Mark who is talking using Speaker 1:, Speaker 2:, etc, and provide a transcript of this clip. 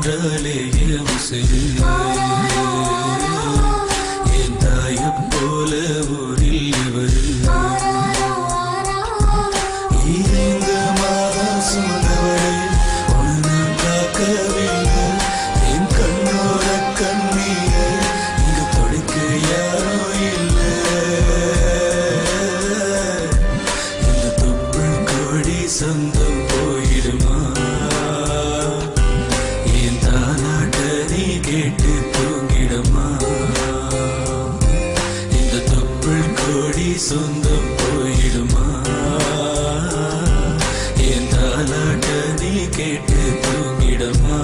Speaker 1: என்றாலே உசிறு என் தாயம் போல ஊரில் இவர் 2 மாதம் சுமந்தவளை ஒன்று காக்கவில்லை என் கண்ணோர கண்ணீரை இங்கு தொடுக்க யாரோ இல்லை இந்த தொப்புள் கொடி சொந்தம் போயிடுமா என் தாலாட்ட நீ கேட்டு தூங்கிடுமா இந்த தொப்புள் கொடி சொந்தம் போயிடுமா என் தாலாட்ட நீ கேட்டு தூங்கிடுமா